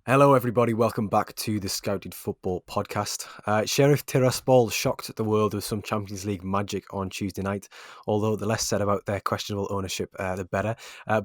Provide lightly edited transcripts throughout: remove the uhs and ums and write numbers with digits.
Hello, everybody. Welcome back to the Scouted Football podcast. Sheriff Tiraspol shocked the world with some Champions League magic on Tuesday night, although the less said about their questionable ownership, the better,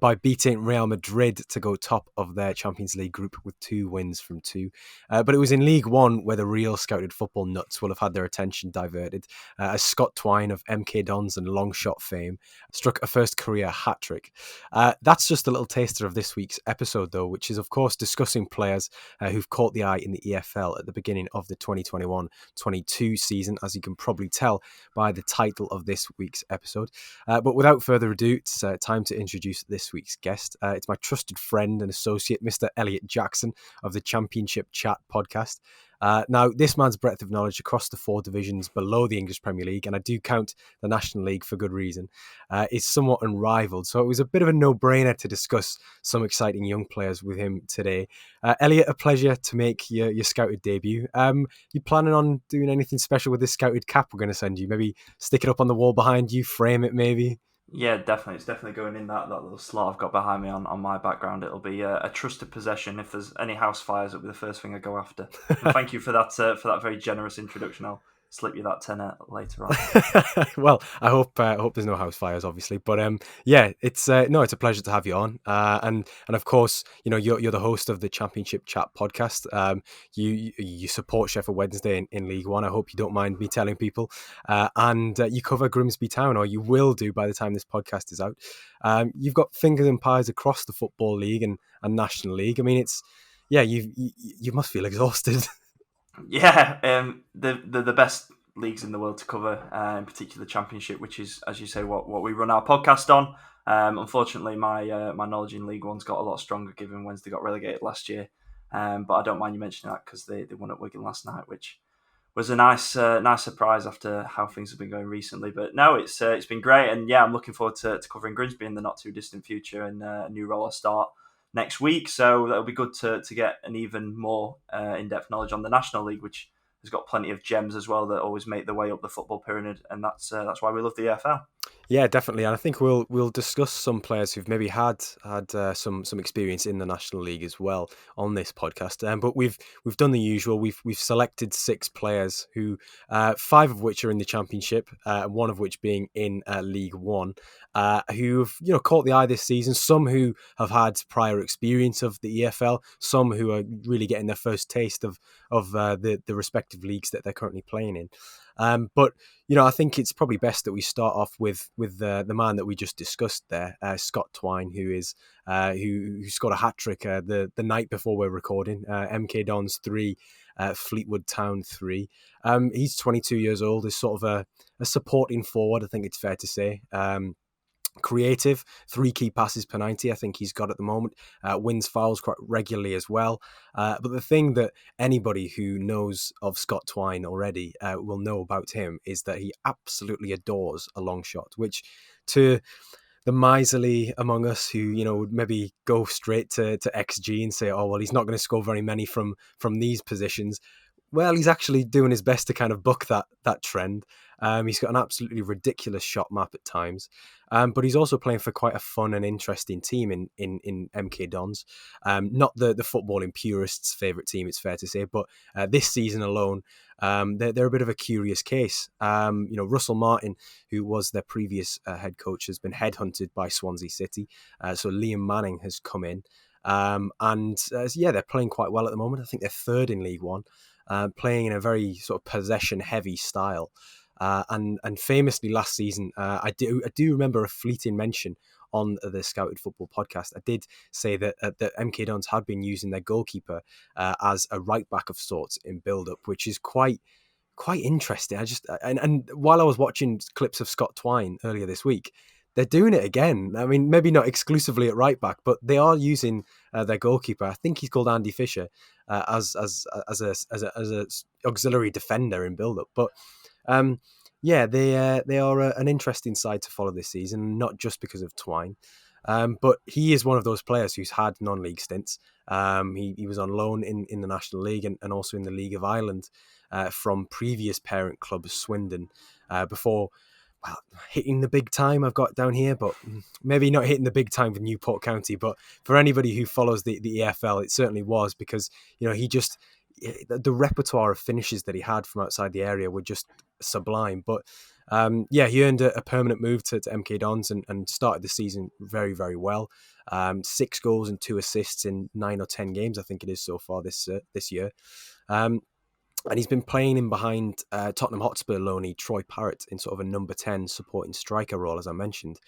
by beating Real Madrid to go top of their Champions League group with 2 wins from 2. But it was in League One where the real Scouted Football nuts will have had their attention diverted, as Scott Twine of MK Dons and long shot fame struck a first career hat-trick. That's just a little taster of this week's episode, though, which is, of course, discussing players who've caught the eye in the EFL at the beginning of the 2021-22 season, as you can probably tell by the title of this week's episode. But without further ado, it's time to introduce this week's guest. It's my trusted friend and associate, Mr. Elliott Jackson of the Championship Chat podcast. Now, this man's breadth of knowledge across the 4 divisions below the English Premier League, and I do count the National League for good reason, is somewhat unrivaled. So it was a bit of a no-brainer to discuss some exciting young players with him today. Elliott, a pleasure to make your Scouted debut. You planning on doing anything special with this Scouted cap we're going to send you? Maybe stick it up on the wall behind you, frame it maybe? Yeah, definitely. It's definitely going in that little slot I've got behind me on my background. It'll be a trusted possession. If there's any house fires, it'll be the first thing I go after. And thank you for that very generous introduction. I'll slip you that tenner later on. Well, I hope there's no house fires, obviously. But yeah, it's a pleasure to have you on. And of course, you're the host of the Championship Chat podcast. You support Sheffield Wednesday in League One. I hope you don't mind me telling people. And you cover Grimsby Town, or you will do by the time this podcast is out. You've got fingers and pies across the Football League and National League. I mean, you must feel exhausted. Yeah, the best leagues in the world to cover, in particular the Championship, which is, as you say, what we run our podcast on. Unfortunately, my knowledge in League One's got a lot stronger given Wednesday got relegated last year. But I don't mind you mentioning that because they won at Wigan last night, which was a nice surprise after how things have been going recently. But no, it's been great, and yeah, I'm looking forward to covering Grimsby in the not too distant future, and a new role I start next week. So that'll be good to get an even more in-depth knowledge on the National League, which has got plenty of gems as well that always make their way up the football pyramid, and that's why we love the EFL. Yeah, definitely, and I think we'll discuss some players who've maybe had some experience in the National League as well on this podcast. But we've done the usual. We've selected 6 players who 5 of which are in the Championship, one of which being in League One, who've caught the eye this season. Some who have had prior experience of the EFL, some who are really getting their first taste of the respective leagues that they're currently playing in. But I think it's probably best that we start off with the man that we just discussed there, Scott Twine, who scored a hat trick the night before we're recording. MK Dons 3, Fleetwood Town 3. He's 22 years old. Is sort of a supporting forward, I think it's fair to say. Creative, 3 key passes per 90 I think he's got at the moment, wins fouls quite regularly as well, but the thing that anybody who knows of Scott Twine already will know about him is that he absolutely adores a long shot, which to the miserly among us who would maybe go straight to XG and say, oh well, he's not going to score very many from these positions. Well, he's actually doing his best to kind of buck that trend. He's got an absolutely ridiculous shot map at times, but he's also playing for quite a fun and interesting team in MK Dons. Not the footballing purists' favourite team, it's fair to say, but this season alone, they're a bit of a curious case. Russell Martin, who was their previous head coach, has been headhunted by Swansea City, so Liam Manning has come in. They're playing quite well at the moment. I think they're 3rd in League One. Playing in a very sort of possession-heavy style, and famously last season, I do remember a fleeting mention on the Scouted Football podcast. I did say that MK Dons had been using their goalkeeper as a right back of sorts in build-up, which is quite interesting. And while I was watching clips of Scott Twine earlier this week, they're doing it again. I mean, maybe not exclusively at right back, but they are using their goalkeeper. I think he's called Andy Fisher as a auxiliary defender in build-up. But they are an interesting side to follow this season, not just because of Twine. But he is one of those players who's had non-league stints. He was on loan in the National League and also in the League of Ireland from previous parent club Swindon before well, hitting the big time I've got down here, but maybe not hitting the big time with Newport County. But for anybody who follows the EFL, it certainly was, because he just, the repertoire of finishes that he had from outside the area were just sublime. But he earned a permanent move to MK Dons and started the season very, very well. 6 goals and 2 assists in 9 or 10 games, I think it is so far this year. And he's been playing in behind Tottenham Hotspur loanee Troy Parrott in sort of a number 10 supporting striker role, as I mentioned.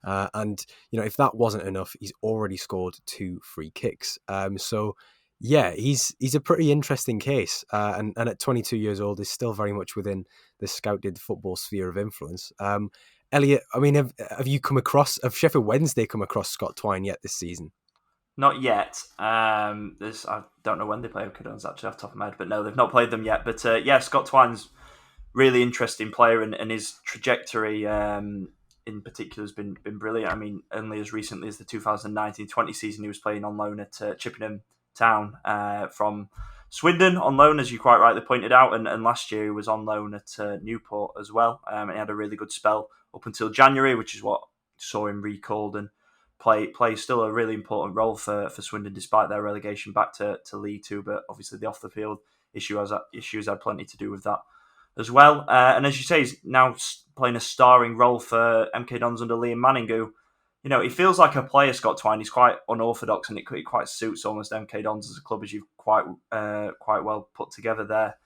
And if that wasn't enough, he's already scored 2 free kicks. So yeah, he's a pretty interesting case. And at 22 years old, is still very much within the scouted football sphere of influence. Elliot, I mean, have Sheffield Wednesday come across Scott Twine yet this season? Not yet. I don't know when they play Cadons actually off the top of my head, but no, they've not played them yet. But Scott Twine's really interesting player, and his trajectory in particular has been brilliant. I mean, only as recently as the 2019-20 season, he was playing on loan at Chippenham Town from Swindon on loan, as you quite rightly pointed out, and last year he was on loan at Newport as well, and he had a really good spell up until January, which is what saw him recalled and play still a really important role for Swindon despite their relegation back to League Two. But obviously the off the field issues had plenty to do with that as well. And as you say, he's now playing a starring role for MK Dons under Liam Manning, who, he feels like a player, Scott Twine. He's quite unorthodox, and it quite suits almost MK Dons as a club, as you've quite well put together there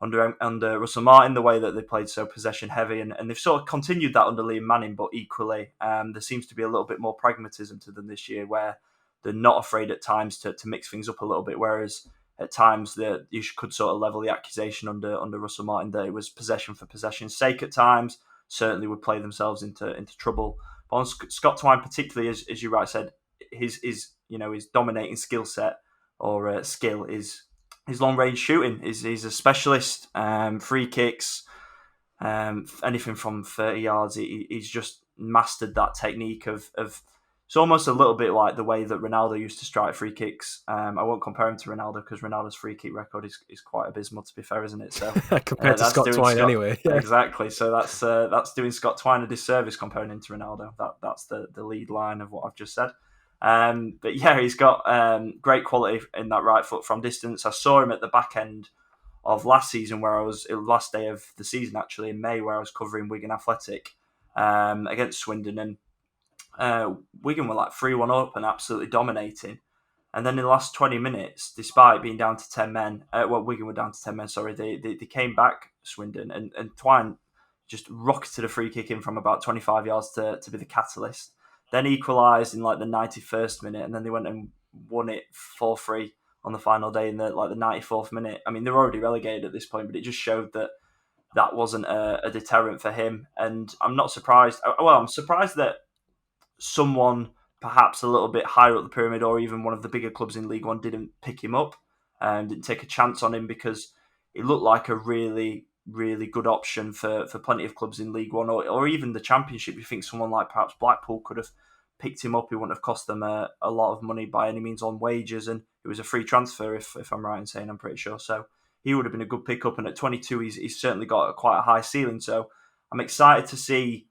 under Russell Martin, the way that they played so possession heavy, and they've sort of continued that under Liam Manning, but equally there seems to be a little bit more pragmatism to them this year, where they're not afraid at times to mix things up a little bit, whereas at times that you could sort of level the accusation under Russell Martin that it was possession for possession's sake at times, certainly would play themselves into trouble. But on Scott Twine particularly, as you right said, his dominating skill set or skill is his long range shooting. He's a specialist. Free kicks, anything from 30 yards. He's just mastered that technique of. It's almost a little bit like the way that Ronaldo used to strike free kicks. I won't compare him to Ronaldo because Ronaldo's free kick record is quite abysmal, to be fair, isn't it? So compared to Scott Twine, anyway. Yeah. Exactly. So that's doing Scott Twine a disservice comparing him to Ronaldo. That's the lead line of what I've just said. But yeah, he's got great quality in that right foot from distance. I saw him at the back end of last season, last day of the season actually in May, where I was covering Wigan Athletic against Swindon, and Wigan were like 3-1 up and absolutely dominating. And then in the last 20 minutes, despite being down to 10 men, Wigan were down to 10 men, sorry, they came back, Swindon, and Twine just rocketed a free kick in from about 25 yards to be the catalyst. Then equalised in like the 91st minute, and then they went and won it 4-3 on the final day in the 94th minute. I mean, they're already relegated at this point, but it just showed that wasn't a deterrent for him. And I'm not surprised. Well, I'm surprised that someone perhaps a little bit higher up the pyramid, or even one of the bigger clubs in League One, didn't pick him up and didn't take a chance on him, because it looked like a really, really good option for plenty of clubs in League One or even the Championship. You think someone like perhaps Blackpool could have picked him up. It wouldn't have cost them a lot of money by any means on wages, and it was a free transfer, if I'm right in saying, I'm pretty sure. So he would have been a good pickup, and at 22 he's certainly got quite a high ceiling. So I'm excited to see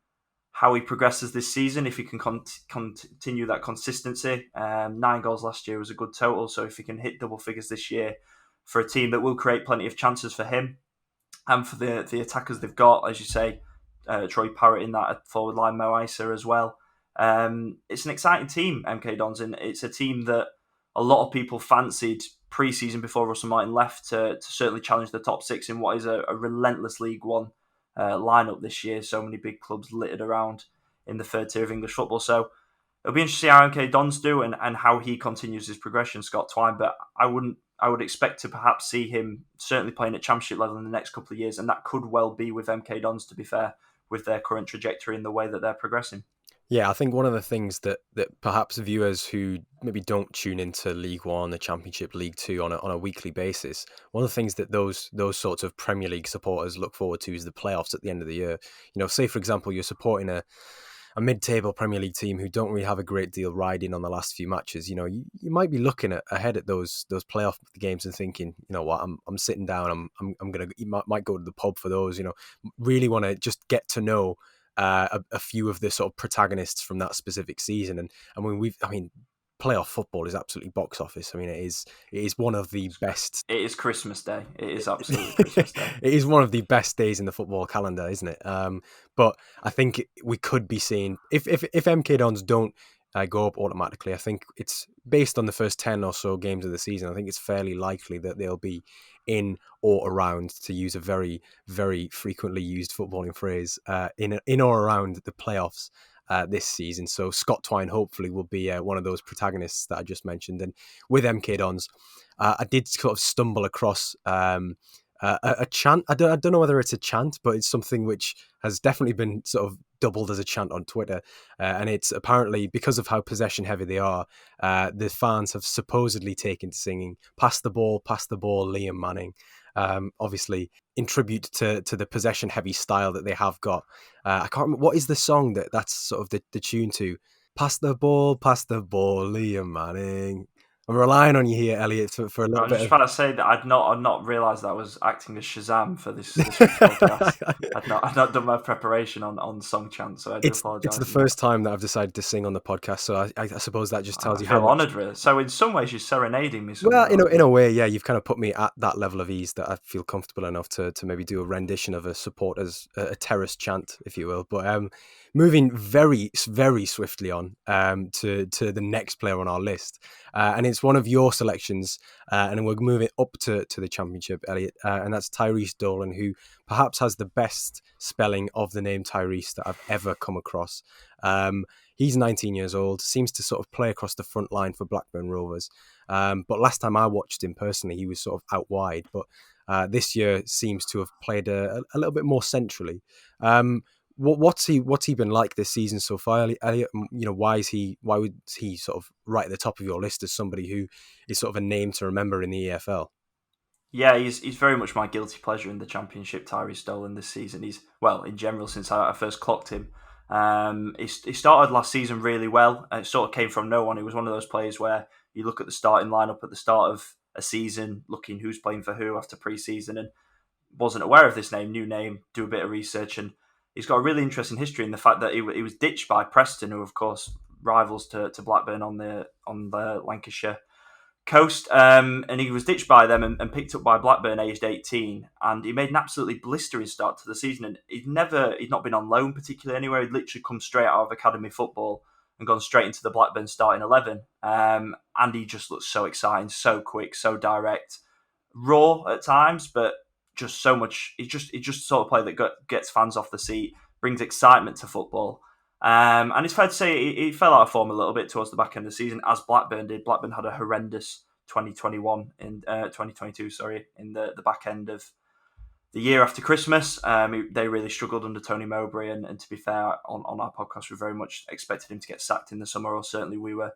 how he progresses this season, if he can continue that consistency. 9 goals last year was a good total, so if he can hit double figures this year for a team that will create plenty of chances for him and for the attackers they've got, as you say, Troy Parrott in that forward line, Mo Isa as well. It's an exciting team, MK Dons, and it's a team that a lot of people fancied pre-season before Russell Martin left to certainly challenge the top 6 in what is a relentless League One lineup this year. So many big clubs littered around in the third tier of English football. So it'll be interesting to see how MK Dons do and how he continues his progression, Scott Twine. But I would expect to perhaps see him certainly playing at Championship level in the next couple of years, and that could well be with MK Dons, to be fair, with their current trajectory and the way that they're progressing. Yeah, I think one of the things that perhaps viewers who maybe don't tune into League One, the Championship, League Two on a weekly basis, one of the things that those sorts of Premier League supporters look forward to is the playoffs at the end of the year. Say for example you're supporting a mid-table Premier League team who don't really have a great deal riding on the last few matches. You might be looking ahead at those playoff games and thinking, you know what, I'm sitting down, I'm gonna might go to the pub for those. Really want to just get to know a few of the sort of protagonists from that specific season. And I mean, playoff football is absolutely box office. I mean, it is one of the best. It is Christmas Day. It is absolutely Christmas Day. It is one of the best days in the football calendar, isn't it? But I think we could be seeing if MK Dons don't go up automatically. I think it's based on the first 10 or so games of the season. I think it's fairly likely that they'll be in or around, to use a very, very frequently used footballing phrase, in or around the playoffs this season. So Scott Twine hopefully will be one of those protagonists that I just mentioned. And with MK Dons, I did sort of stumble across a chant. I don't know whether it's a chant, but it's something which has definitely been sort of doubled as a chant on Twitter. And it's apparently because of how possession heavy they are, the fans have supposedly taken to singing pass the ball, Liam Manning. Obviously in tribute to the possession heavy style that they have got. I can't remember, what is the song that's sort of the tune to? Pass the ball, Liam Manning. I'm relying on you here, Elliot, for a I little was bit just of. about to say that I'd not realised that I was acting as Shazam for this week's podcast. I'd not done my preparation on song chant, so I do It's the apologise on that. first time that I've decided to sing on the podcast, so I suppose that just tells I you how feel much. honoured, really. So in some ways, you're serenading me Well, somewhat, aren't in you? a way, yeah, you've kind of put me at that level of ease that I feel comfortable enough to maybe do a rendition of a supporters a terrace chant, if you will. But moving very very swiftly on to the next player on our list, and it's one of your selections, and we're moving up to the Championship, Elliot, and that's Tyrhys Dolan, who perhaps has the best spelling of the name Tyrhys that I've ever come across. He's 19 years old, seems to sort of play across the front line for Blackburn Rovers. But last time I watched him personally, he was sort of out wide. But this year seems to have played a little bit more centrally. What's he been like this season so far, Elliot? You know, why would he sort of right at the top of your list as somebody who is sort of a name to remember in the EFL? Yeah, he's very much my guilty pleasure in the Championship. Tyrhys Dolan this season. He's well in general since I first clocked him. He started last season really well. It sort of came from no one. He was one of those players where you look at the starting lineup at the start of a season, looking who's playing for who after pre-season, and wasn't aware of this name, new name, do a bit of research, and he's got a really interesting history in the fact that he was ditched by Preston, who of course rivals to Blackburn on the Lancashire coast, and he was ditched by them and picked up by Blackburn aged 18, and he made an absolutely blistering start to the season, and he'd not been on loan particularly anywhere. He'd literally come straight out of academy football and gone straight into the Blackburn starting 11, and he just looked so exciting, so quick, so direct, raw at times, but just so much. He just sort of play that gets fans off the seat, brings excitement to football. And it's fair to say he fell out of form a little bit towards the back end of the season, as Blackburn did. Blackburn had a horrendous 2021 in 2022, sorry, in the back end of the year after Christmas. They really struggled under Tony Mowbray, and to be fair, on our podcast, we very much expected him to get sacked in the summer, or certainly we were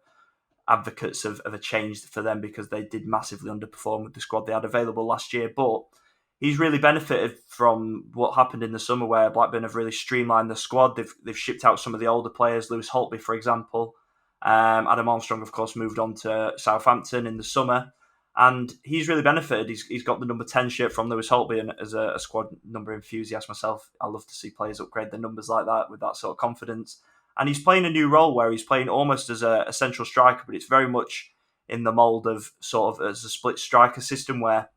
advocates of a change for them because they did massively underperform with the squad they had available last year. But he's really benefited from what happened in the summer, where Blackburn have really streamlined the squad. They've shipped out some of the older players, Lewis Holtby, for example. Adam Armstrong, of course, moved on to Southampton in the summer, and he's really benefited. He's got the number 10 shirt from Lewis Holtby, and as a squad number enthusiast myself, I love to see players upgrade their numbers like that with that sort of confidence. And he's playing a new role where he's playing almost as a central striker, but it's very much in the mould of sort of as a split striker system where,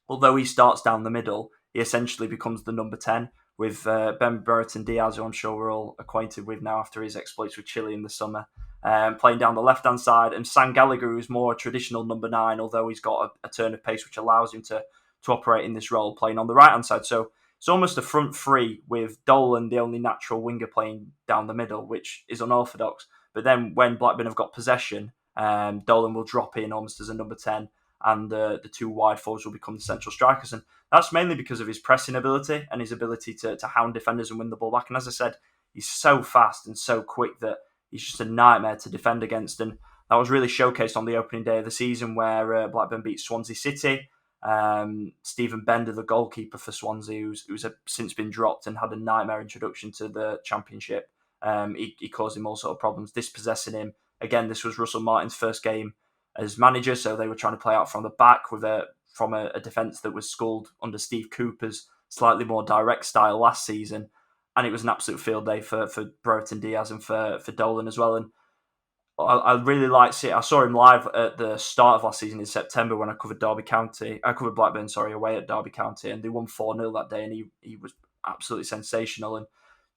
although he starts down the middle, he essentially becomes the number 10 with Ben Brereton Diaz, who I'm sure we're all acquainted with now after his exploits with Chile in the summer, playing down the left-hand side, and Sam Gallagher, who's more a traditional number 9, although he's got a turn of pace which allows him to operate in this role, playing on the right-hand side. So it's almost a front three with Dolan, the only natural winger, playing down the middle, which is unorthodox. But then when Blackburn have got possession, Dolan will drop in almost as a number 10, and the two wide forwards will become the central strikers. And that's mainly because of his pressing ability and his ability to hound defenders and win the ball back. And as I said, he's so fast and so quick that he's just a nightmare to defend against. And that was really showcased on the opening day of the season where Blackburn beat Swansea City. Stephen Bender, the goalkeeper for Swansea, who's since been dropped and had a nightmare introduction to the Championship. He caused him all sort of problems, dispossessing him. Again, this was Russell Martin's first game as manager, so they were trying to play out from the back from a defence that was schooled under Steve Cooper's slightly more direct style last season. and it was an absolute field day for Brereton Diaz and for Dolan as well. And I really liked it. I saw him live at the start of last season in September when I covered Derby County. I covered Blackburn, away at Derby County, and they won 4-0 that day, and he was absolutely sensational. And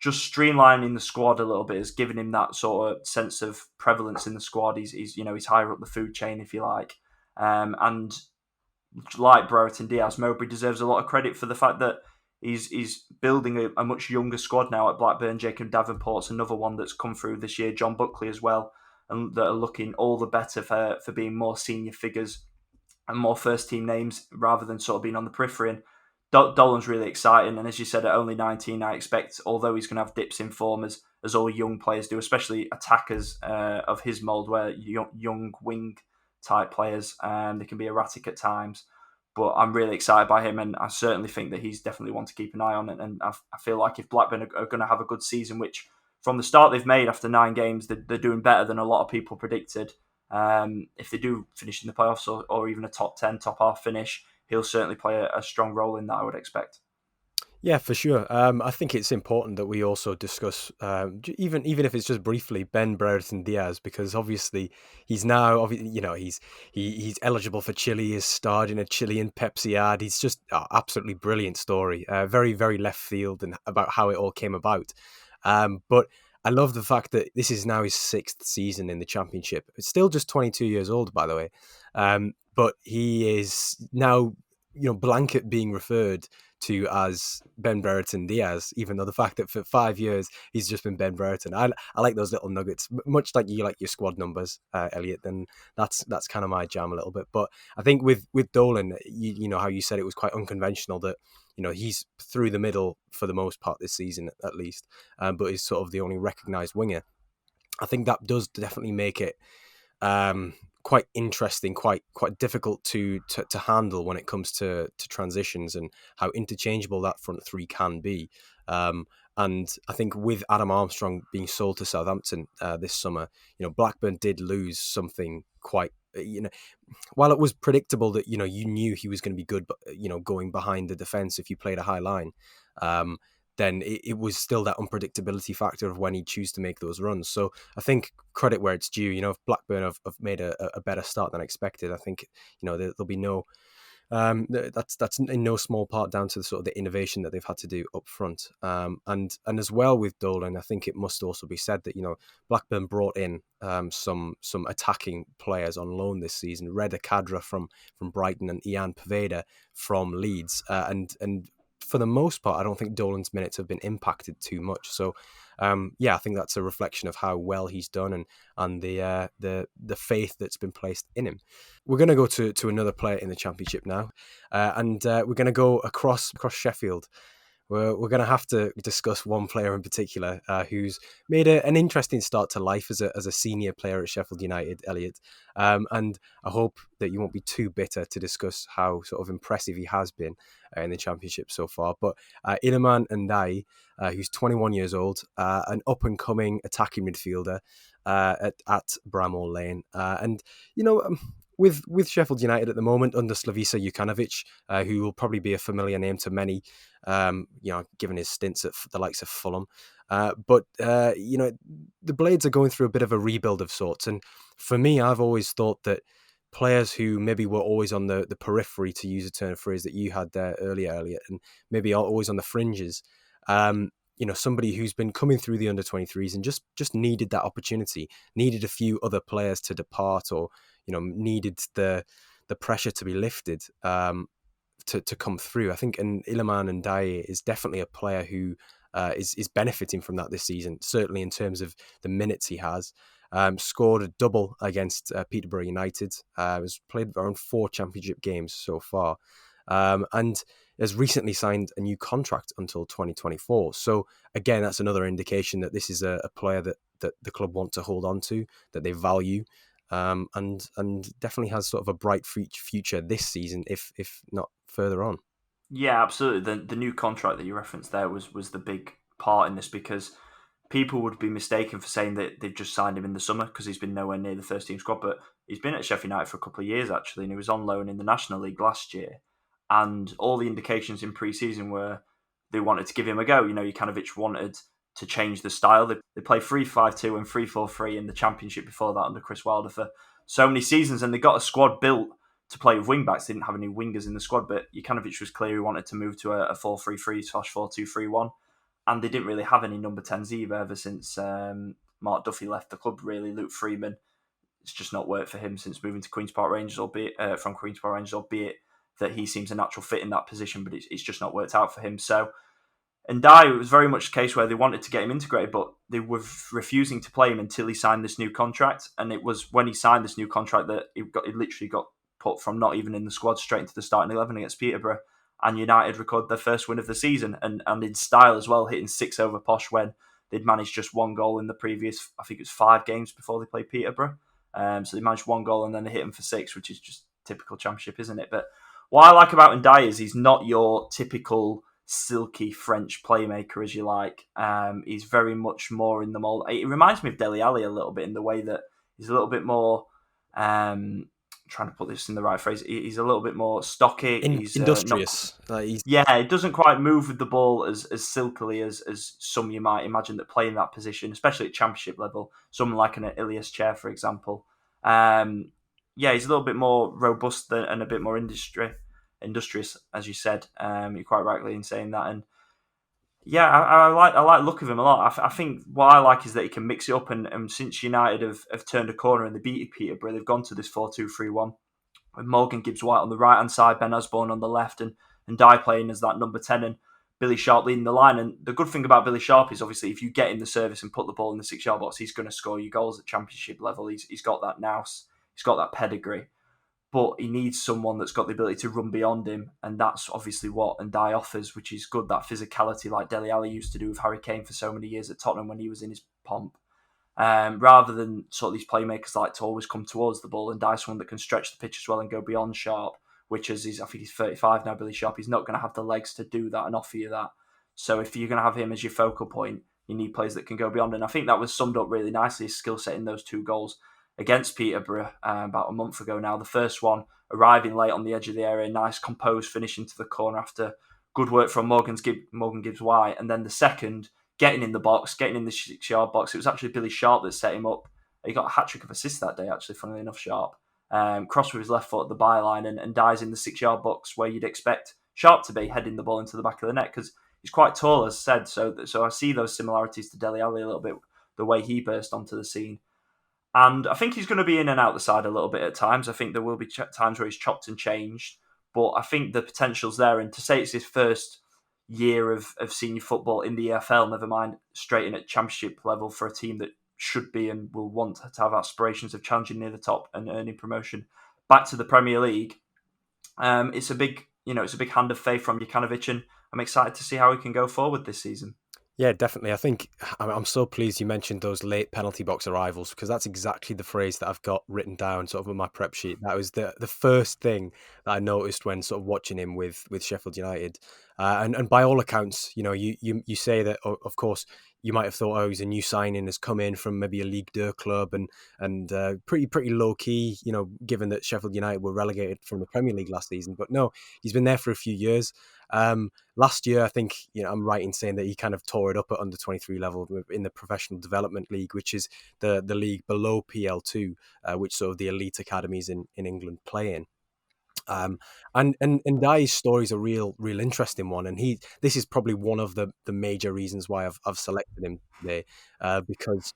just streamlining the squad a little bit has given him that sort of sense of prevalence in the squad. He's higher up the food chain, if you like. And like Brereton Diaz, Mowbray deserves a lot of credit for the fact that he's building a much younger squad now at Blackburn. Jacob Davenport's another one that's come through this year. John Buckley as well, and that are looking all the better for being more senior figures and more first team names rather than sort of being on the periphery. And Dolan's really exciting, and as you said, at only 19, I expect, although he's going to have dips in form as all young players do, especially attackers of his mould, where young wing type players, they can be erratic at times. But I'm really excited by him, and I certainly think that he's definitely one to keep an eye on. And I feel like if Blackburn are going to have a good season, which from the start they've made after 9 games, they're doing better than a lot of people predicted. If they do finish in the playoffs or even a top 10, top half finish, he'll certainly play a strong role in that, I would expect. Yeah, for sure. I think it's important that we also discuss, even if it's just briefly, Ben Brereton Diaz, because obviously he's now, he's eligible for Chile. He's starred in a Chilean Pepsi ad. He's just absolutely brilliant story. Very very left field and about how it all came about. But I love the fact that this is now his 6th season in the Championship. It's still just 22 years old, by the way. But he is now, blanket being referred to as Ben Brereton Diaz, even though the fact that for 5 years he's just been Ben Brereton. I like those little nuggets, much like you like your squad numbers, Elliot. Then that's kind of my jam a little bit. But I think with Dolan, you know how you said it was quite unconventional that he's through the middle for the most part this season at least, but he's sort of the only recognised winger. I think that does definitely make it quite interesting, quite difficult to handle when it comes to transitions and how interchangeable that front three can be. And I think with Adam Armstrong being sold to Southampton this summer, Blackburn did lose something quite. While it was predictable that you knew he was going to be good, but going behind the defence if you played a high line. Then it was still that unpredictability factor of when he'd choose to make those runs. So I think credit where it's due. If Blackburn have made a better start than expected, I think there'll be no. That's in no small part down to the sort of the innovation that they've had to do up front. And as well with Dolan, I think it must also be said that Blackburn brought in some attacking players on loan this season. Reda Kadra from Brighton and Ian Poveda from Leeds, and for the most part, I don't think Dolan's minutes have been impacted too much. So, I think that's a reflection of how well he's done and the faith that's been placed in him. We're going to go to another player in the Championship now, and we're going to go across Sheffield. We're going to have to discuss one player in particular who's made an interesting start to life as a senior player at Sheffield United, Elliot. And I hope that you won't be too bitter to discuss how sort of impressive he has been in the Championship so far. But Iliman Ndiaye, who's 21 years old, an up-and-coming attacking midfielder at Bramall Lane. With Sheffield United at the moment under Slavica Jukanovic, who will probably be a familiar name to many, given his stints at the likes of Fulham. But the Blades are going through a bit of a rebuild of sorts. And for me, I've always thought that players who maybe were always on the periphery, to use a turn of phrase that you had there earlier, Elliot, and maybe always on the fringes, somebody who's been coming through the under-23s and just needed that opportunity, needed a few other players to depart or, needed the pressure to be lifted to come through. I think Iliman Ndiaye is definitely a player who is benefiting from that this season, certainly in terms of the minutes he has. Scored a double against Peterborough United. Has played around 4 Championship games so far. And has recently signed a new contract until 2024. So again, that's another indication that this is a player that the club want to hold on to, that they value, and definitely has sort of a bright future this season, if not further on. Yeah, absolutely. The new contract that you referenced there was the big part in this, because people would be mistaken for saying that they've just signed him in the summer because he's been nowhere near the first team squad. But he's been at Sheffield United for a couple of years actually, and he was on loan in the National League last year. And all the indications in pre-season were they wanted to give him a go. Jokanovic wanted to change the style. They play 3-5-2 and 3-4-3 in the Championship before that under Chris Wilder for so many seasons, and they got a squad built to play with wing backs. They didn't have any wingers in the squad, but Jokanovic was clear he wanted to move to a 4-3-3/4-2-3-1, and they didn't really have any number 10s either ever since Mark Duffy left the club. Really, Luke Freeman, it's just not worked for him since moving to Queen's Park Rangers, albeit that he seems a natural fit in that position, but it's just not worked out for him. So, Ndiaye, it was very much a case where they wanted to get him integrated, but they were refusing to play him until he signed this new contract. And it was when he signed this new contract that he literally got put from not even in the squad straight into the starting 11 against Peterborough. And United recorded their first win of the season, and in style as well, hitting 6 over Posh when they'd managed just one goal in the previous, I think it was 5 games before they played Peterborough. So they managed one goal and then they hit him for 6, which is just typical Championship, isn't it? But what I like about Ndiaye is he's not your typical silky French playmaker, as you like. He's very much more in the mold. It reminds me of Dele Alli a little bit in the way that he's a little bit more. Trying to put this in the right phrase. He's a little bit more stocky. He's industrious. He doesn't quite move with the ball as silkily as some you might imagine that play in that position, especially at Championship level. Someone like an Ilias Chair, for example. He's a little bit more robust and a bit more industrious, as you said. You're quite rightly in saying that. And I like the look of him a lot. I think what I like is that he can mix it up. And since United have turned a corner and they beat Peterborough, they've gone to this 4-2-3-1 with Morgan Gibbs-White on the right hand side, Ben Osborne on the left, and Ndiaye playing as that number 10, and Billy Sharp leading the line. And the good thing about Billy Sharp is obviously if you get in the service and put the ball in the 6-yard box, he's going to score you goals at Championship level. He's got that nous, he's got that pedigree. But he needs someone that's got the ability to run beyond him, and that's obviously what Ndiaye offers, which is good, that physicality like Dele Alli used to do with Harry Kane for so many years at Tottenham when he was in his pomp. Rather than sort of these playmakers like to always come towards the ball, Ndiaye someone that can stretch the pitch as well and go beyond Sharp, which is, I think he's 35 now, Billy Sharp. He's not going to have the legs to do that and offer you that. So if you're going to have him as your focal point, you need players that can go beyond. And I think that was summed up really nicely, his skill set in those 2 goals against Peterborough about a month ago now. The first one arriving late on the edge of the area, nice composed finish into the corner after good work from Morgan Gibbs-White. And then the second, getting in the box, getting in the 6-yard box. It was actually Billy Sharp that set him up. He got a hat-trick of assists that day, actually, funnily enough, Sharp. Crossed with his left foot at the byline and dies in the 6-yard box where you'd expect Sharp to be, heading the ball into the back of the net, because he's quite tall, as said. So I see those similarities to Dele Alli a little bit, the way he burst onto the scene. And I think he's going to be in and out the side a little bit at times. I think there will be times where he's chopped and changed. But I think the potential's there. And to say it's his first year of senior football in the EFL, never mind straight in at Championship level for a team that should be and will want to have aspirations of challenging near the top and earning promotion back to the Premier League. It's a big hand of faith from Jokanovic, and I'm excited to see how he can go forward this season. Yeah, definitely. I think I'm so pleased you mentioned those late penalty box arrivals, because that's exactly the phrase that I've got written down sort of on my prep sheet. That was the first thing that I noticed when sort of watching him with Sheffield United. And by all accounts, you say that, of course, you might have thought, he's a new signing, has come in from maybe a Ligue 2 club and pretty low key, given that Sheffield United were relegated from the Premier League last season. But no, he's been there for a few years. Last year, I think I'm right in saying that he kind of tore it up at under 23 level in the Professional Development League, which is the league below PL2, which sort of the elite academies in England play in. And Ndiaye's story is a real interesting one, and this is probably one of the major reasons why I've selected him today, because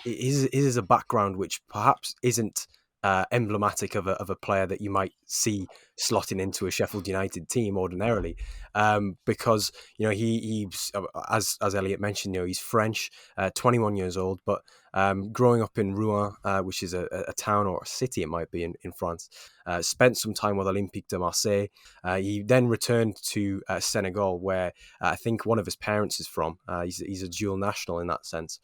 his is a background which perhaps isn't emblematic of a player that you might see slotting into a Sheffield United team ordinarily, because he's as Elliott mentioned, he's French, 21 years old, but growing up in Rouen, which is a town or a city, it might be in France, spent some time with Olympique de Marseille. He then returned to Senegal, where I think one of his parents is from. He's a dual national in that sense.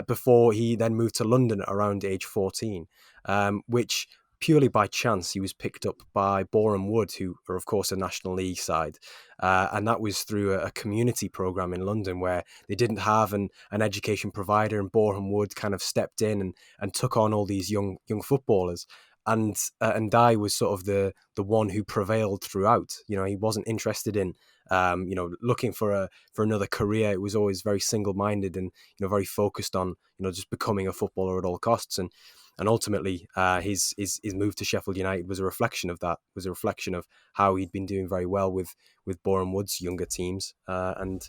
Before he then moved to London at around age 14, which purely by chance he was picked up by Boreham Wood, who are of course a National League side, and that was through a community program in London where they didn't have an education provider, and Boreham Wood kind of stepped in and took on all these young footballers. and Ndiaye was sort of the one who prevailed throughout. He wasn't interested in looking for another career. It was always very single minded and very focused on just becoming a footballer at all costs. And ultimately, his move to Sheffield United was a reflection of that. Was a reflection of how he'd been doing very well with Boreham Wood's younger teams, and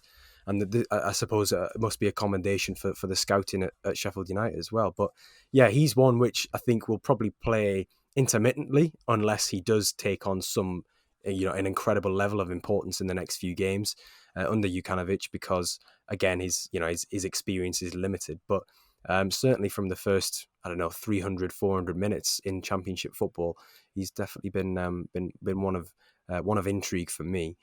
I suppose it must be a commendation for the scouting at Sheffield United as well. But yeah, he's one which I think will probably play intermittently unless he does take on some an incredible level of importance in the next few games under Jukanovic, because again his experience is limited. But certainly from the first 300 400 minutes in Championship football, he's definitely been one of intrigue for me.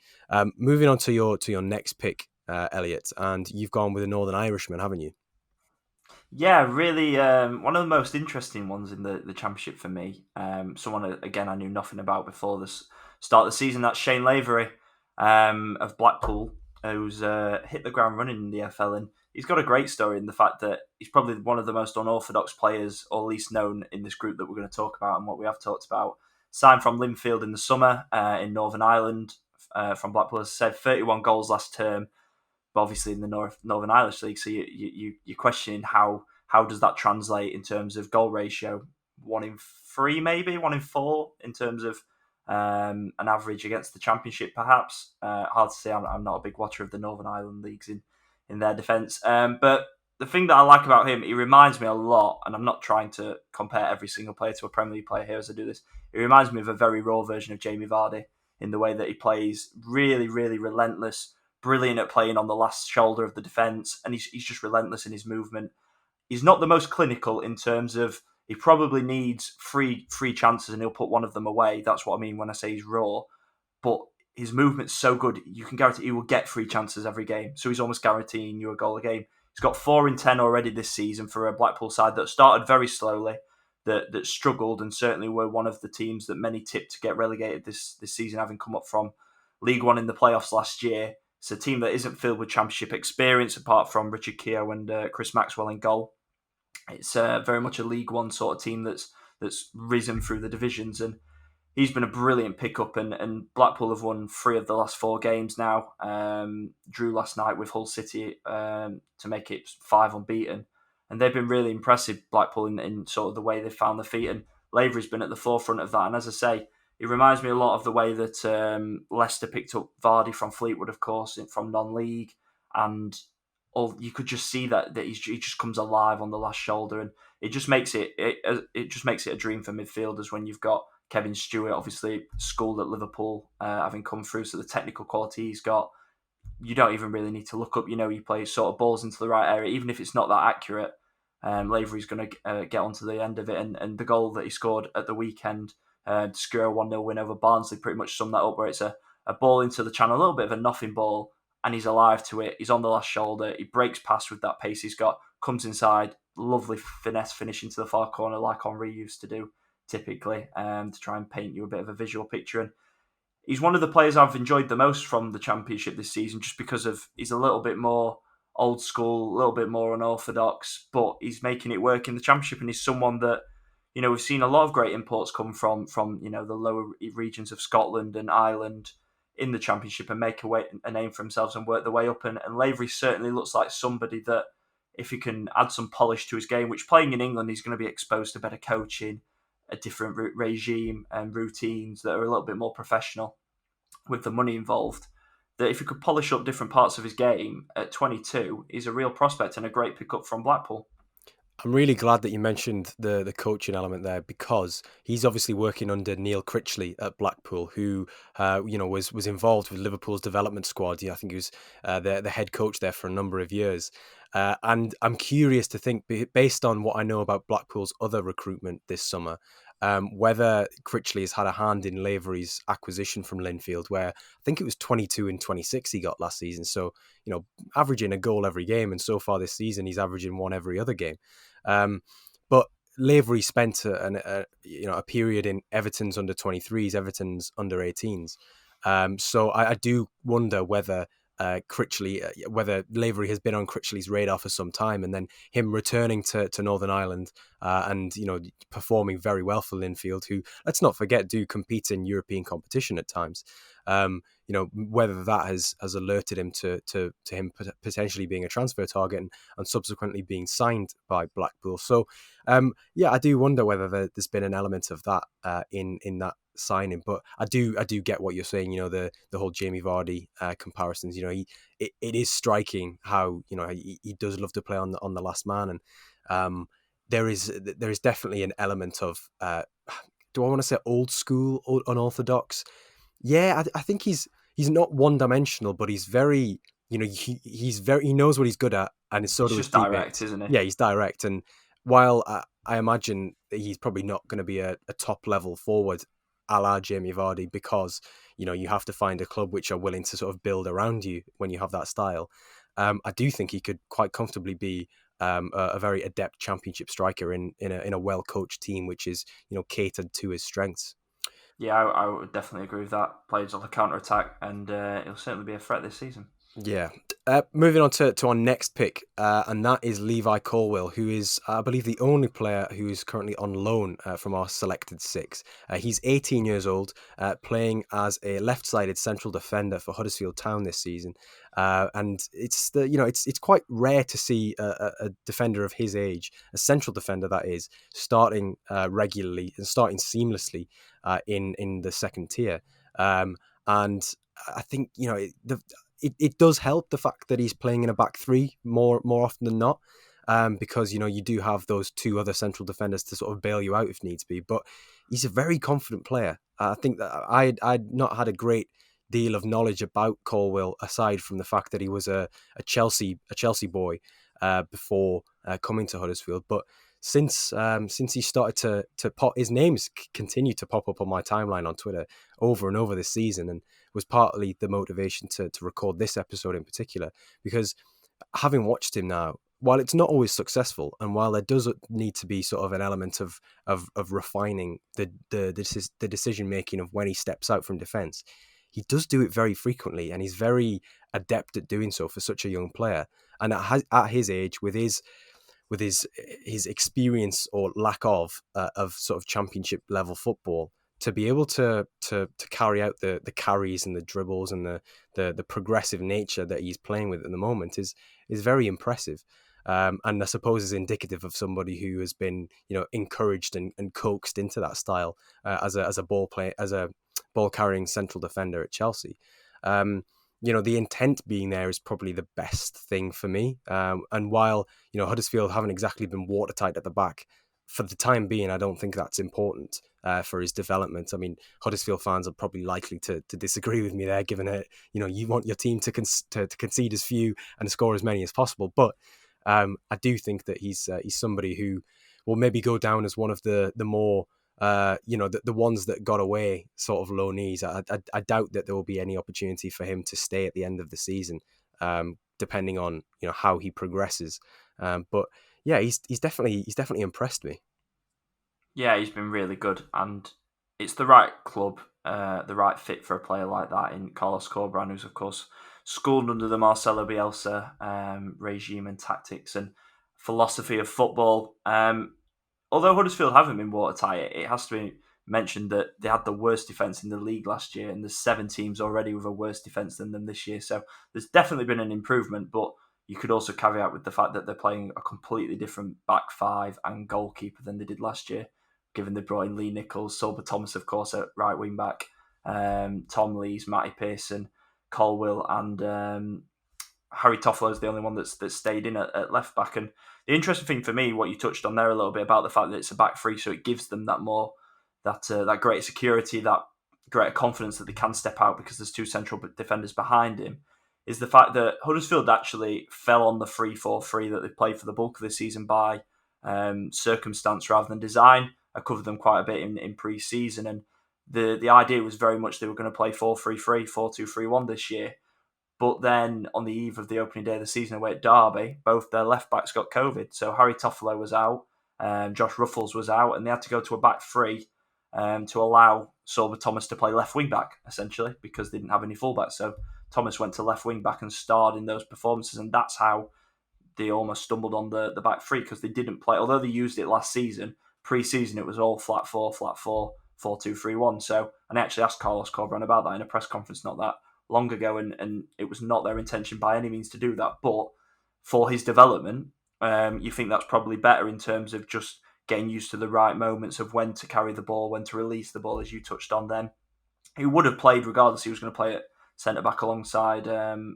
Moving on to your next pick, Elliott, and you've gone with a Northern Irishman, haven't you? Yeah, really, one of the most interesting ones in the Championship for me. Someone, again, I knew nothing about before the start of the season. That's Shayne Lavery of Blackpool, who's hit the ground running in the EFL. And he's got a great story in the fact that he's probably one of the most unorthodox players, or least known, in this group that we're going to talk about and what we have talked about. Signed from Linfield in the summer in Northern Ireland from Blackpool, as I said, 31 goals last term, but obviously in the Northern Irish League. So you're questioning how does that translate in terms of goal ratio? 1 in 3, maybe 1 in 4, in terms of an average against the Championship, perhaps. Hard to say. I'm not a big watcher of the Northern Ireland leagues in their defence. But the thing that I like about him, he reminds me a lot, and I'm not trying to compare every single player to a Premier League player here as I do this. He reminds me of a very raw version of Jamie Vardy in the way that he plays, really, really relentless, brilliant at playing on the last shoulder of the defence, and he's just relentless in his movement. He's not the most clinical in terms of he probably needs three chances and he'll put one of them away. That's what I mean when I say he's raw. But his movement's so good, you can guarantee he will get 3 chances every game. So he's almost guaranteeing you a goal a game. He's got 4 in 10 already this season for a Blackpool side that started very slowly, that struggled, and certainly were one of the teams that many tipped to get relegated this season, having come up from League One in the playoffs last year. It's a team that isn't filled with Championship experience apart from Richard Keogh and Chris Maxwell in goal. It's very much a League One sort of team that's risen through the divisions, and he's been a brilliant pickup. And Blackpool have won 3 of the last 4 games now. Drew last night with Hull City to make it 5 unbeaten, and they've been really impressive, Blackpool, in sort of the way they've found the feet. And Lavery's been at the forefront of that. And as I say, it reminds me a lot of the way that Leicester picked up Vardy from Fleetwood, of course, from non-league, and you could just see that he just comes alive on the last shoulder, and it just makes it just makes it a dream for midfielders when you've got Kevin Stewart, obviously schooled at Liverpool, having come through, so the technical quality he's got, you don't even really need to look up. He plays sort of balls into the right area, even if it's not that accurate. Lavery's going to get onto the end of it, and the goal that he scored at the weekend to secure a 1-0 win over Barnsley pretty much summed that up, where it's a ball into the channel, a little bit of a nothing ball, and he's alive to it. He's on the last shoulder. He breaks past with that pace he's got, comes inside, lovely finesse finish into the far corner like Henry used to do typically, to try and paint you a bit of a visual picture. And he's one of the players I've enjoyed the most from the Championship this season, just because of he's a little bit more old school, a little bit more unorthodox, but he's making it work in the Championship, and he's someone that, we've seen a lot of great imports come from the lower regions of Scotland and Ireland in the Championship and make a name for themselves and work their way up. And Lavery certainly looks like somebody that, if he can add some polish to his game, which playing in England, he's going to be exposed to better coaching, a different regime and routines that are a little bit more professional with the money involved, that if he could polish up different parts of his game at 22, he's a real prospect and a great pickup from Blackpool. I'm really glad that you mentioned the coaching element there, because he's obviously working under Neil Critchley at Blackpool, who was involved with Liverpool's development squad. I think he was the head coach there for a number of years. And I'm curious to think, based on what I know about Blackpool's other recruitment this summer, whether Critchley has had a hand in Lavery's acquisition from Linfield, where I think it was 22 and 26 he got last season. So, averaging a goal every game, and so far this season he's averaging one every other game. But Lavery spent a period in Everton's under 23s, Everton's under 18s. So I do wonder whether Critchley, whether Lavery has been on Critchley's radar for some time, and then him returning to Northern Ireland and performing very well for Linfield, who, let's not forget, do compete in European competition at times. Whether that has alerted him to him potentially being a transfer target and subsequently being signed by Blackpool. So I do wonder whether there's been an element of that in that signing. But I do get what you're saying. The whole Jamie Vardy comparisons. It is striking how he does love to play on the last man, and there is definitely an element of do I want to say old school, unorthodox? Yeah, I think he's not one dimensional, but he's very he knows what he's good at, and so He's do his just direct, teammates. isn't he? Yeah, he's direct, and while I imagine that he's probably not going to be a top level forward a la Jamie Vardy, because you have to find a club which are willing to sort of build around you when you have that style. I do think he could quite comfortably be a very adept Championship striker in a well coached team, which is catered to his strengths. Yeah, I would definitely agree with that. Plays on the counter attack, and he'll certainly be a threat this season. Yeah. Moving on to our next pick, and that is Levi Colwill, who is, I believe, the only player who is currently on loan from our selected six. He's 18 years old, playing as a left-sided central defender for Huddersfield Town this season, and it's quite rare to see a defender of his age, a central defender that is, starting regularly and starting seamlessly in the second tier, and I think it does help the fact that he's playing in a back three more often than not, because you do have those two other central defenders to sort of bail you out if needs be. But he's a very confident player. I think that I'd not had a great deal of knowledge about Colwill aside from the fact that he was a Chelsea boy before coming to Huddersfield, but since he started to pop, his names continue to pop up on my timeline on Twitter over and over this season, and was partly the motivation to record this episode in particular, because having watched him now, while it's not always successful, and while there does need to be sort of an element of refining the decision making of when he steps out from defence, he does do it very frequently, and he's very adept at doing so for such a young player. And at his age, with his experience or lack of sort of Championship level football, to be able to carry out the carries and the dribbles and the progressive nature that he's playing with at the moment is very impressive. And I suppose is indicative of somebody who has been encouraged and coaxed into that style as a ball carrying central defender at Chelsea. The intent being there is probably the best thing for me. And while Huddersfield haven't exactly been watertight at the back, for the time being, I don't think that's important for his development. I mean, Huddersfield fans are probably likely to disagree with me there, given that you want your team to concede as few and score as many as possible. But I do think that he's somebody who will maybe go down as one of the more the ones that got away sort of low knees. I doubt that there will be any opportunity for him to stay at the end of the season, depending on how he progresses. But yeah, he's definitely impressed me. Yeah, he's been really good, and it's the right club, the right fit for a player like that in Carlos Corberán, who's of course schooled under the Marcelo Bielsa regime and tactics and philosophy of football. Although Huddersfield haven't been watertight, it has to be mentioned that they had the worst defence in the league last year, and there's 7 teams already with a worse defence than them this year. So there's definitely been an improvement, but you could also caveat with the fact that they're playing a completely different back five and goalkeeper than they did last year, given they brought in Lee Nichols, Solber Thomas, of course, at right wing back, Tom Lees, Matty Pearson, Colwill, and Harry Toffolo is the only one that's stayed in at left back. And the interesting thing for me, what you touched on there a little bit about the fact that it's a back three, so it gives them that greater security, that greater confidence that they can step out because there's 2 central defenders behind him, is the fact that Huddersfield actually fell on the 3-4-3 that they played for the bulk of this season by circumstance rather than design. I covered them quite a bit in pre-season, and the idea was very much they were going to play 4-3-3, 4-2-3-1 this year. But then on the eve of the opening day of the season away at Derby, both their left backs got COVID. So Harry Toffolo was out, Josh Ruffles was out, and they had to go to a back three to allow Solber Thomas to play left wing back, essentially, because they didn't have any fullbacks. So Thomas went to left wing back and starred in those performances, and that's how they almost stumbled on the back three, because they didn't play. Although they used it last season, pre-season it was all flat four, flat four, 4-2-3-1. So, and I actually asked Carlos Corberán about that in a press conference not that long ago, and it was not their intention by any means to do that. But for his development, you think that's probably better in terms of just getting used to the right moments of when to carry the ball, when to release the ball, as you touched on then. He would have played regardless. He was going to play at centre back alongside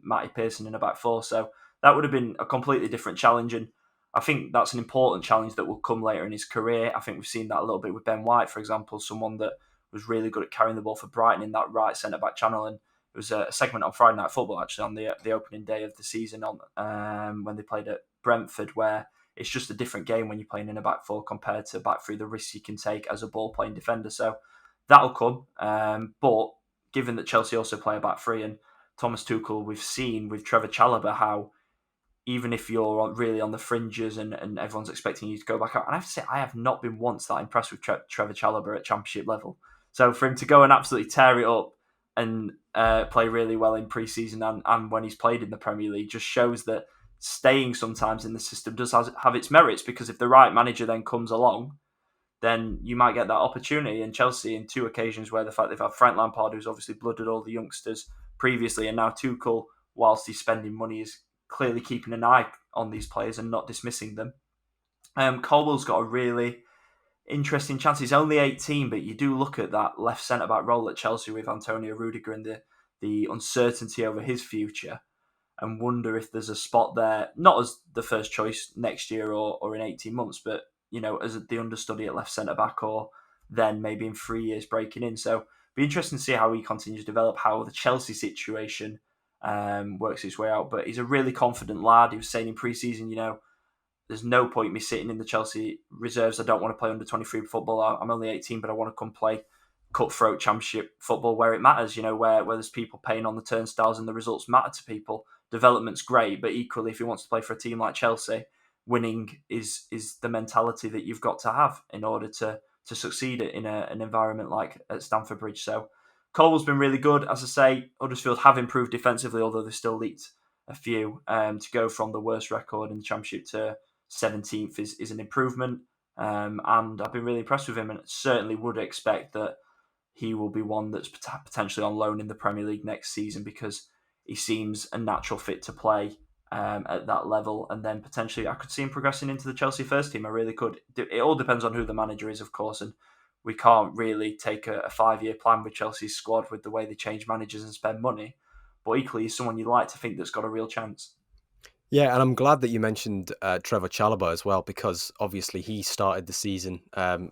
Matty Pearson in a back four. So that would have been a completely different challenge. And I think that's an important challenge that will come later in his career. I think we've seen that a little bit with Ben White, for example, someone that was really good at carrying the ball for Brighton in that right centre back channel. And it was a segment on Friday Night Football, actually, on the opening day of the season when they played at Brentford, where it's just a different game when you're playing in a back four compared to back three, the risks you can take as a ball playing defender. So that'll come. But given that Chelsea also play a back three, and Thomas Tuchel, we've seen with Trevor Chalobah how even if you're really on the fringes and everyone's expecting you to go back out, and I have to say, I have not been once that impressed with Trevor Chalobah at Championship level. So for him to go and absolutely tear it up and play really well in pre-season and when he's played in the Premier League just shows that staying sometimes in the system does have its merits, because if the right manager then comes along, then you might get that opportunity. And Chelsea, in two occasions where the fact they've had Frank Lampard, who's obviously blooded all the youngsters previously, and now Tuchel, whilst he's spending money, is clearly keeping an eye on these players and not dismissing them. Colwill's got a really interesting chance. He's only 18, but you do look at that left centre-back role at Chelsea with Antonio Rudiger and the uncertainty over his future, and wonder if there's a spot there, not as the first choice next year or in 18 months, but as the understudy at left centre back, or then maybe in 3 years breaking in. So be interesting to see how he continues to develop, how the Chelsea situation works its way out. But he's a really confident lad. He was saying in pre-season, there's no point me sitting in the Chelsea reserves. I don't want to play under 23 football. I'm only 18, but I want to come play cutthroat Championship football where it matters, where there's people paying on the turnstiles and the results matter to people. Development's great, but equally, if he wants to play for a team like Chelsea, winning is the mentality that you've got to have in order to succeed in an environment like at Stamford Bridge. So Colwill's been really good. As I say, Huddersfield have improved defensively, although they've still leaked a few. To go from the worst record in the Championship to 17th is an improvement. And I've been really impressed with him, and certainly would expect that he will be one that's potentially on loan in the Premier League next season, because he seems a natural fit to play at that level. And then potentially I could see him progressing into the Chelsea first team. I really could. It all depends on who the manager is, of course, and we can't really take a 5-year plan with Chelsea's squad with the way they change managers and spend money. But equally, he's someone you'd like to think that's got a real chance. Yeah, and I'm glad that you mentioned Trevor Chalobah as well, because obviously he started the season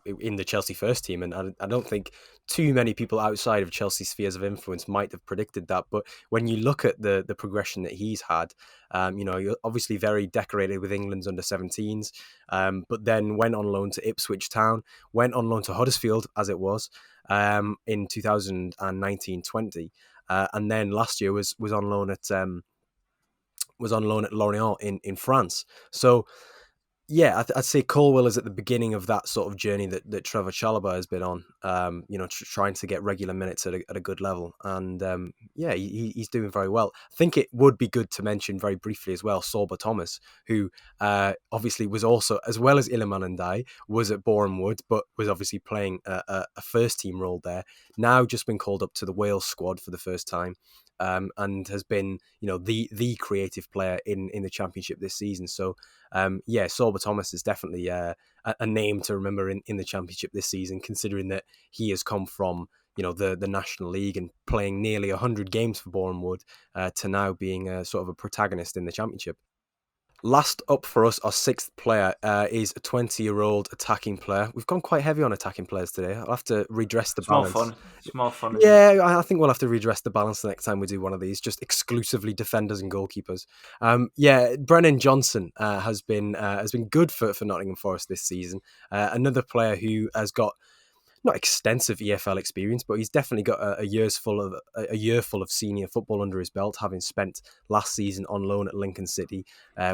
in the Chelsea first team, and I don't think too many people outside of Chelsea's spheres of influence might have predicted that. But when you look at the progression that he's had, you're obviously very decorated with England's under-17s, but then went on loan to Ipswich Town, went on loan to Huddersfield, as it was, in 2019-20, and then last year was on loan at Lorient in France. So yeah, I'd say Colwill is at the beginning of that sort of journey that Trevor Chalobah has been on, trying to get regular minutes at a good level. And he's doing very well. I think it would be good to mention very briefly as well, Sorba Thomas, who obviously was also, as well as Iliman Ndiaye, was at Boreham Wood, but was obviously playing a first team role there. Now just been called up to the Wales squad for the first time. And has been, the creative player in the Championship this season. So, Sorba Thomas is definitely a name to remember in the Championship this season, considering that he has come from, the National League and playing nearly 100 games for Boreham Wood to now being a sort of a protagonist in the Championship. Last up for us, our sixth player is a 20-year-old attacking player. We've gone quite heavy on attacking players today. I'll have to redress the balance. More fun. It's more fun. Isn't it? I think we'll have to redress the balance the next time we do one of these, just exclusively defenders and goalkeepers. Brennan Johnson has been good for Nottingham Forest this season. Another player who has got not extensive EFL experience, but he's definitely got a year full of senior football under his belt, having spent last season on loan at Lincoln City,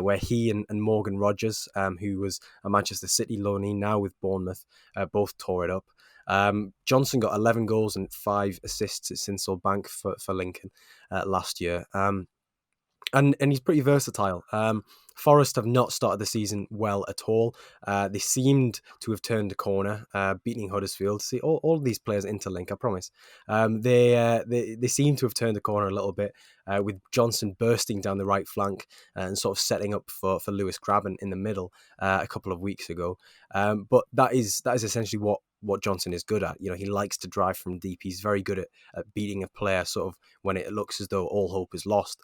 where he and Morgan Rogers, who was a Manchester City loanee, now with Bournemouth, both tore it up. Johnson got 11 goals and 5 assists at Sinsel Bank for Lincoln last year. And he's pretty versatile. Forest have not started the season well at all. They seemed to have turned a corner, beating Huddersfield. See, all of these players interlink, I promise. They seem to have turned a corner a little bit, with Johnson bursting down the right flank and sort of setting up for Lewis Grabban in the middle a couple of weeks ago. But that is essentially what Johnson is good at. You know, he likes to drive from deep. He's very good at beating a player sort of when it looks as though all hope is lost.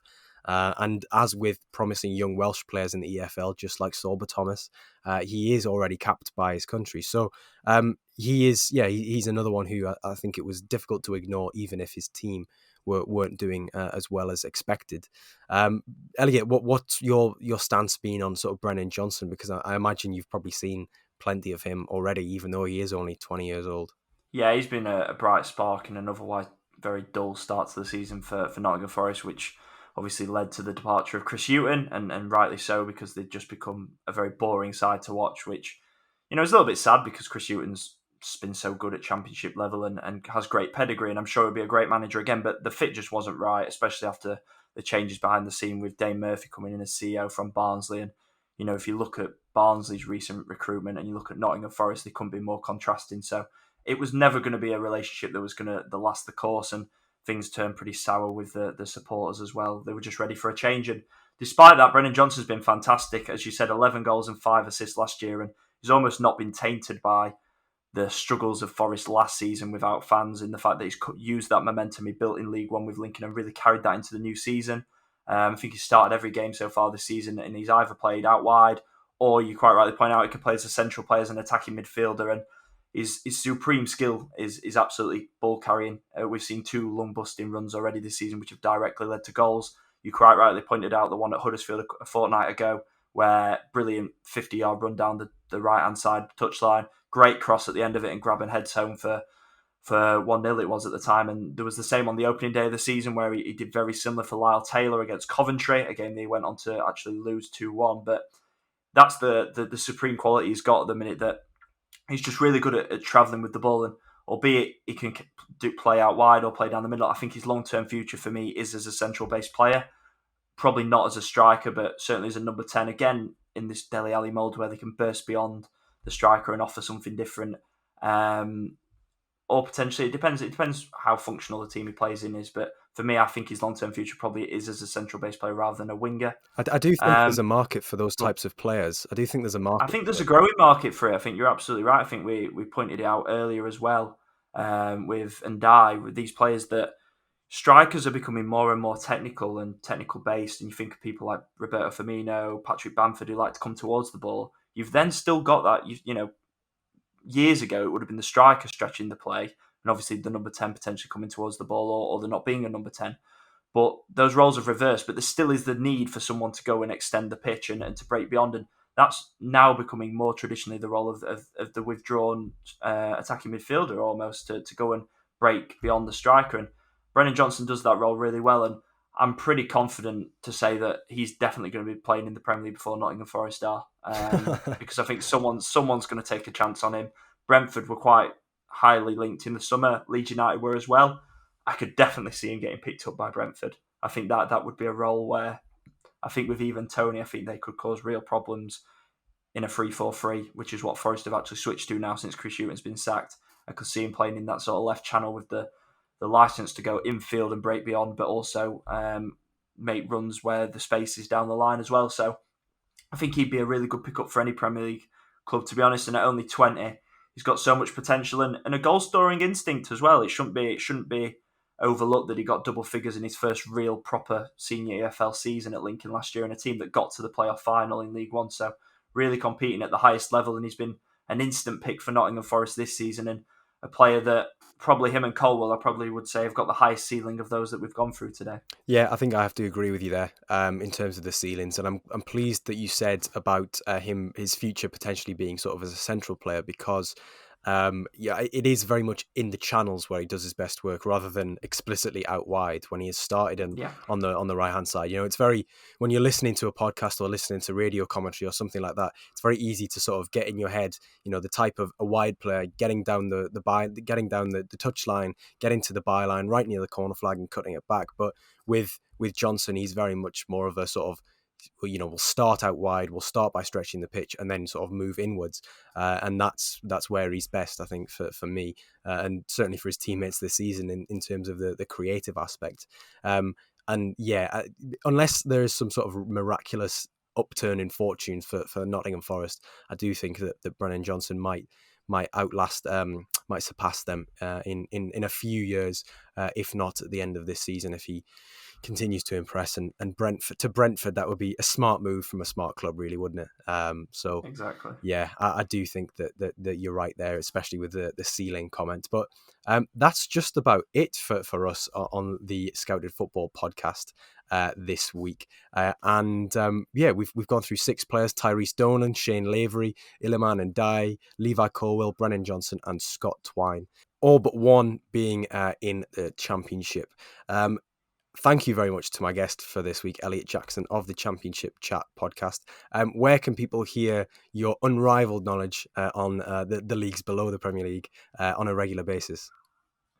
And as with promising young Welsh players in the EFL, just like Sorba Thomas, he is already capped by his country. So he's another one who I think it was difficult to ignore, even if his team weren't doing as well as expected. Elliot, what's your stance been on sort of Brennan Johnson? Because I imagine you've probably seen plenty of him already, even though he is only 20 years old. Yeah, he's been a bright spark in an otherwise very dull start to the season for Nottingham Forest, which obviously led to the departure of Chris Hughton, and rightly so, because they've just become a very boring side to watch, which, you know, is a little bit sad because Chris Hughton's been so good at championship level and has great pedigree, and I'm sure he'll be a great manager again, but the fit just wasn't right, especially after the changes behind the scene with Dane Murphy coming in as CEO from Barnsley. And, you know, if you look at Barnsley's recent recruitment and you look at Nottingham Forest, they couldn't be more contrasting. So it was never going to be a relationship that was going to last the course, and things turned pretty sour with the supporters as well. They were just ready for a change. And despite that, Brennan Johnson's been fantastic. As you said, 11 goals and 5 assists last year, and he's almost not been tainted by the struggles of Forest last season without fans, in the fact that he's used that momentum he built in League One with Lincoln and really carried that into the new season. I think he's started every game so far this season, and he's either played out wide, or you quite rightly point out he can play as a central player, as an attacking midfielder, and his supreme skill is absolutely ball carrying. We've seen 2 lung busting runs already this season, which have directly led to goals. You quite rightly pointed out the one at Huddersfield a fortnight ago, where brilliant 50-yard run down the right hand side touchline, great cross at the end of it, and Grabban heads home for 1-0 it was at the time. And there was the same on the opening day of the season, where he did very similar for Lyle Taylor against Coventry, a game they went on to actually lose 2-1. But that's the supreme quality he's got at the minute, that he's just really good at travelling with the ball, and albeit he can play out wide or play down the middle, I think his long-term future for me is as a central base player. Probably not as a striker, but certainly as a number 10, again, in this Dele Alli mould where they can burst beyond the striker and offer something different. Or potentially, it depends how functional the team he plays in is. But for me, I think his long-term future probably is as a central base player rather than a winger. I do think there's a market for those types of players. I do think there's a market. I think there's a growing market for it. I think you're absolutely right. I think we pointed it out earlier as well, with Ndiaye, with these players, that strikers are becoming more and more technical and technical based. And you think of people like Roberto Firmino, Patrick Bamford, who like to come towards the ball. You've then still got that, you know, years ago it would have been the striker stretching the play, and obviously the number 10 potentially coming towards the ball, or there not being a number 10. But those roles have reversed, but there still is the need for someone to go and extend the pitch and to break beyond. And that's now becoming more traditionally the role of the withdrawn attacking midfielder, almost, to go and break beyond the striker. And Brennan Johnson does that role really well. And I'm pretty confident to say that he's definitely going to be playing in the Premier League before Nottingham Forest are, because I think someone's going to take a chance on him. Brentford were quite highly linked in the summer. Leeds United were as well. I could definitely see him getting picked up by Brentford. I think that would be a role where, I think with even Tony, I think they could cause real problems in a 3-4-3, which is what Forest have actually switched to now since Chris Hughton's been sacked. I could see him playing in that sort of left channel with the licence to go infield and break beyond, but also make runs where the space is down the line as well. So I think he'd be a really good pickup for any Premier League club, to be honest. And at only 20, he's got so much potential and a goal-scoring instinct as well. It shouldn't be overlooked that he got double figures in his first real proper senior EFL season at Lincoln last year, in a team that got to the playoff final in League One. So really competing at the highest level, and he's been an instant pick for Nottingham Forest this season, and a player that probably him and Colwill, I probably would say, have got the highest ceiling of those that we've gone through today. Yeah, I think I have to agree with you there in terms of the ceilings, and I'm pleased that you said about his future potentially being sort of as a central player, because It is very much in the channels where he does his best work, rather than explicitly out wide when he has started and on the right hand side. It's very, when you're listening to a podcast or listening to radio commentary or something like that, it's very easy to sort of get in your head, the type of a wide player getting down getting down the touchline, getting to the byline right near the corner flag and cutting it back. But with Johnson, he's very much more of a sort of, we'll start out wide, we'll start by stretching the pitch and then sort of move inwards. And that's where he's best, I think, for me, and certainly for his teammates this season in terms of the creative aspect. Unless there is some sort of miraculous upturn in fortune for Nottingham Forest, I do think that Brennan Johnson might outlast, might surpass them in a few years, if not at the end of this season, if he continues to impress. And Brentford, that would be a smart move from a smart club, really, wouldn't it? So exactly. Yeah, I do think that you're right there, especially with the ceiling comment. But that's just about it for us on the Scouted Football podcast this week. We've gone through 6 players: Tyrhys Dolan, Shayne Lavery, Iliman Ndiaye, Levi Colwill, Brennan Johnson and Scott Twine, all but one being in the Championship. Thank you very much to my guest for this week, Elliott Jackson of the Championship Chat podcast. Where can people hear your unrivaled knowledge on the leagues below the Premier League on a regular basis?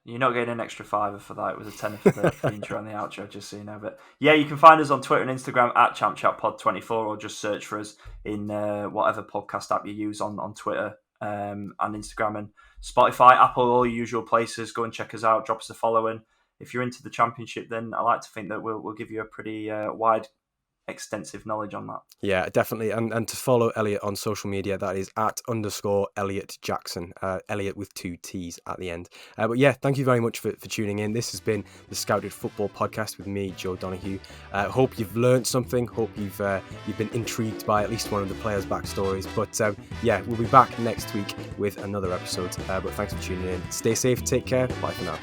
You're not getting an extra $5 for that. It was a tenner for the intro and the outro, just so you know. But yeah, you can find us on Twitter and Instagram at ChampChatPod24, or just search for us in whatever podcast app you use on Twitter and Instagram and Spotify, Apple, all your usual places. Go and check us out. Drop us a follow in. If you're into the Championship, then I like to think that we'll give you a pretty wide, extensive knowledge on that. Yeah, definitely. And to follow Elliott on social media, that is @_Elliott Jackson. Elliott with 2 T's at the end. But yeah, thank you very much for tuning in. This has been the Scouted Football podcast with me, Joe Donnohue. Hope you've learned something. Hope you've been intrigued by at least one of the players' backstories. But we'll be back next week with another episode. But thanks for tuning in. Stay safe, take care. Bye for now.